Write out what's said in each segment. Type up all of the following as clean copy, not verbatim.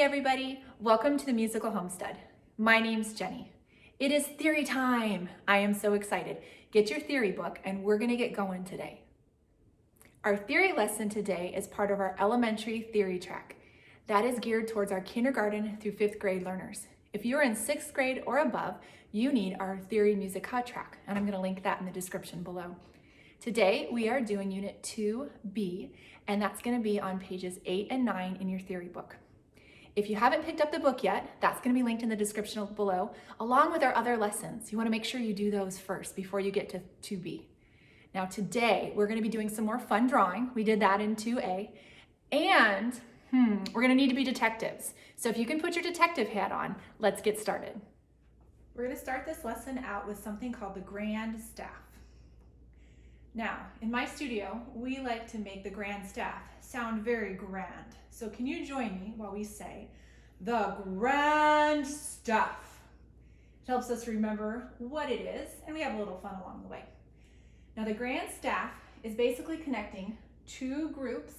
everybody, welcome to the Musical Homestead. My name's Jenny. It is theory time. I am so excited. Get your theory book and we're gonna get going today. Our theory lesson today is part of our elementary theory track. That is geared towards our kindergarten through 5th grade learners. If you're in 6th grade or above, you need our Theory Musica Track, and I'm gonna link that in the description below. Today, we are doing Unit 2B, and that's gonna be on pages 8 and 9 in your theory book. If you haven't picked up the book yet, that's going to be linked in the description below, along with our other lessons. You want to make sure you do those first before you get to 2B. Now today, we're going to be doing some more fun drawing. We did that in 2A. And we're going to need to be detectives. So if you can put your detective hat on, let's get started. We're going to start this lesson out with something called the grand staff. Now, in my studio, we like to make the grand staff sound very grand. So can you join me while we say, the grand staff? It helps us remember what it is, and we have a little fun along the way. Now, the grand staff is basically connecting two groups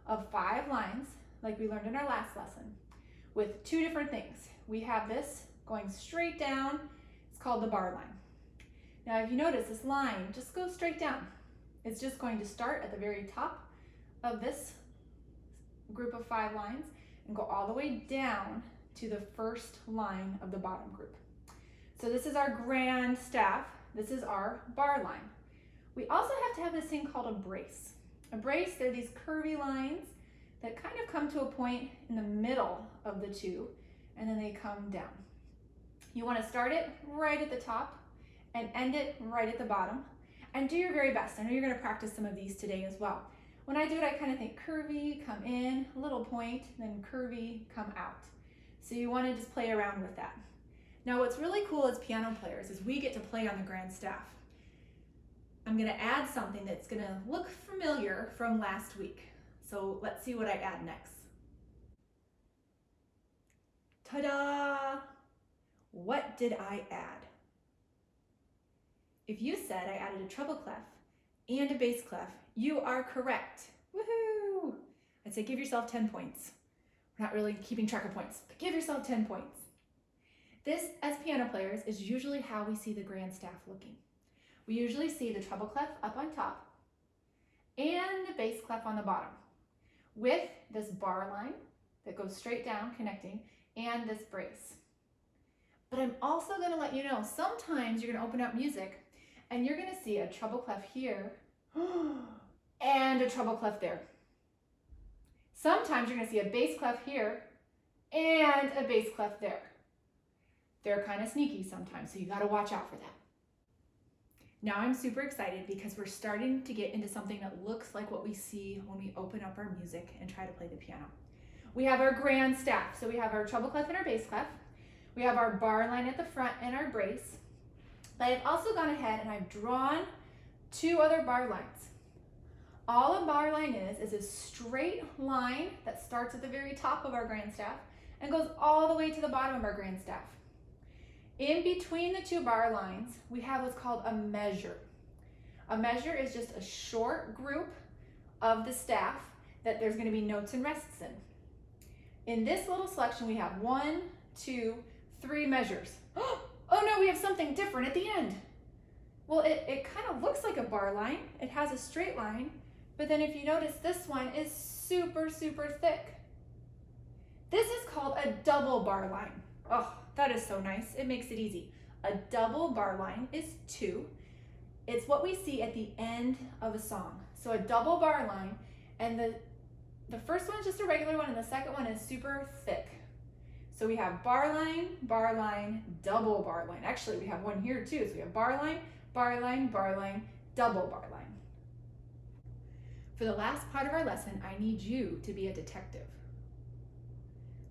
of 5 lines, like we learned in our last lesson, with 2 different things. We have this going straight down. It's called the bar line. Now, if you notice, this line just goes straight down. It's just going to start at the very top of this group of 5 lines and go all the way down to the first line of the bottom group. So this is our grand staff. This is our bar line. We also have to have this thing called a brace. A brace, they're these curvy lines that kind of come to a point in the middle of the 2, and then they come down. You want to start it right at the top and end it right at the bottom. And do your very best. I know you're going to practice some of these today as well. When I do it, I kind of think curvy, come in, a little point, then curvy, come out. So you want to just play around with that. Now what's really cool as piano players is we get to play on the grand staff. I'm going to add something that's going to look familiar from last week. So let's see what I add next. Ta-da! What did I add? If you said I added a treble clef and a bass clef, you are correct. Woohoo! I'd say give yourself 10 points. We're not really keeping track of points, but give yourself 10 points. This, as piano players, is usually how we see the grand staff looking. We usually see the treble clef up on top and the bass clef on the bottom with this bar line that goes straight down connecting and this brace. But I'm also going to let you know, sometimes you're going to open up music and you're going to see a treble clef here and a treble clef there. Sometimes you're going to see a bass clef here and a bass clef there. They're kind of sneaky sometimes, so you got to watch out for that. Now I'm super excited because we're starting to get into something that looks like what we see when we open up our music and try to play the piano. We have our grand staff. So we have our treble clef and our bass clef. We have our bar line at the front and our brace. But I've also gone ahead and I've drawn 2 other bar lines. All a bar line is a straight line that starts at the very top of our grand staff and goes all the way to the bottom of our grand staff. In between the 2 bar lines, we have what's called a measure. A measure is just a short group of the staff that there's going to be notes and rests in. In this little selection, we have 1, 2, 3 measures. Oh no, we have something different at the end. Well, it kind of looks like a bar line. It has a straight line, but then if you notice, this one is super, super thick. This is called a double bar line. Oh, that is so nice. It makes it easy. A double bar line is 2. It's what we see at the end of a song. So a double bar line, and the first one is just a regular one, and the second one is super thick. So we have bar line, double bar line. Actually, we have one here too. So we have bar line, double bar line. For the last part of our lesson, I need you to be a detective.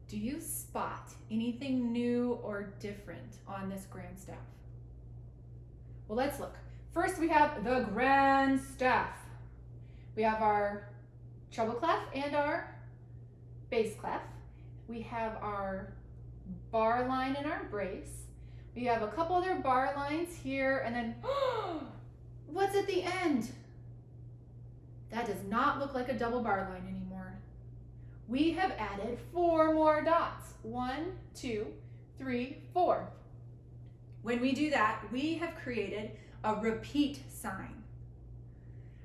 Do you spot anything new or different on this grand staff? Well, let's look. First, we have the grand staff. We have our treble clef and our bass clef. We have our bar line and our brace. We have a couple other bar lines here, and then, what's at the end? That does not look like a double bar line anymore. we have added 4 more dots. 1, 2, 3, 4. When we do that, we have created a repeat sign.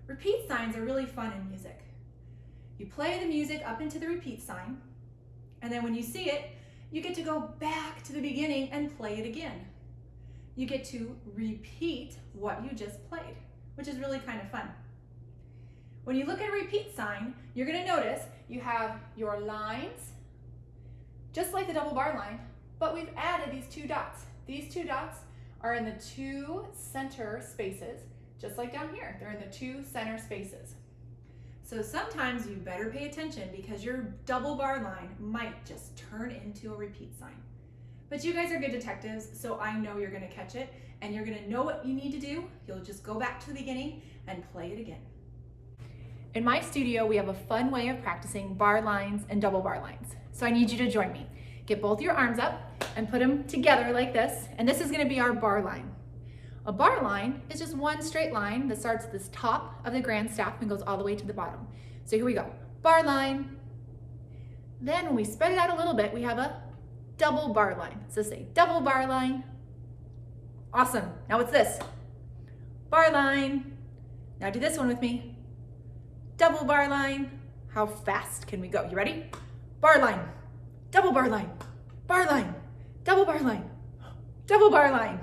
Repeat signs are really fun in music. You play the music up into the repeat sign, and then when you see it, you get to go back to the beginning and play it again. You get to repeat what you just played, which is really kind of fun. When you look at a repeat sign, you're going to notice you have your lines, just like the double bar line, but we've added these 2 dots. These 2 dots are in the 2 center spaces, just like down here. They're in the 2 center spaces. So sometimes you better pay attention because your double bar line might just turn into a repeat sign. But you guys are good detectives, so I know you're going to catch it, and you're going to know what you need to do. You'll just go back to the beginning and play it again. In my studio, we have a fun way of practicing bar lines and double bar lines. So I need you to join me. Get both your arms up and put them together like this, and this is going to be our bar line. A bar line is just one straight line that starts at the top of the grand staff and goes all the way to the bottom. So here we go, bar line. Then when we spread it out a little bit, we have a double bar line. So say double bar line. Awesome. Now what's this? Bar line. Now do this one with me. Double bar line. How fast can we go? You ready? Bar line, double bar line, bar line, double bar line, double bar line.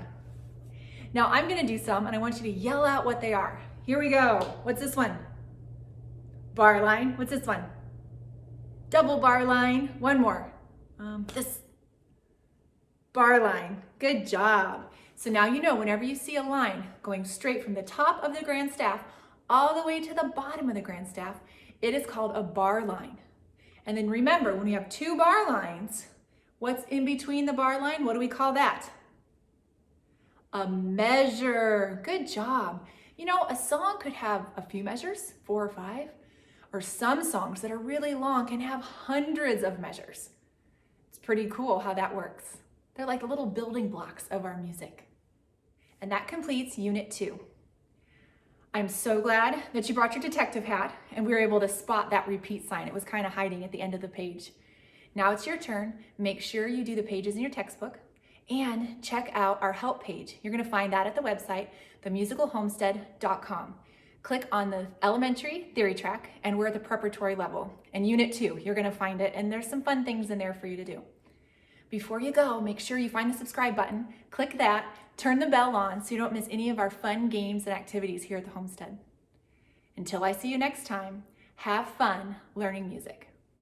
Now I'm gonna do some and I want you to yell out what they are. Here we go. What's this one? Bar line. What's this one? Double bar line. One more. This bar line. Good job. So now you know whenever you see a line going straight from the top of the grand staff all the way to the bottom of the grand staff, it is called a bar line. And then remember, when we have 2 bar lines, what's in between the bar line? What do we call that? A measure. Good job. You know, a song could have a few measures, 4 or 5, or some songs that are really long can have hundreds of measures. It's pretty cool how that works. They're like the little building blocks of our music. And that completes Unit 2. I'm so glad that you brought your detective hat and we were able to spot that repeat sign. It was kind of hiding at the end of the page. Now it's your turn. Make sure you do the pages in your textbook and check out our help page. You're going to find that at the website, themusicalhomestead.com. Click on the elementary theory track and we're at the preparatory level. And Unit 2, you're going to find it and there's some fun things in there for you to do. Before you go, make sure you find the subscribe button, click that, turn the bell on so you don't miss any of our fun games and activities here at the Homestead. Until I see you next time, have fun learning music.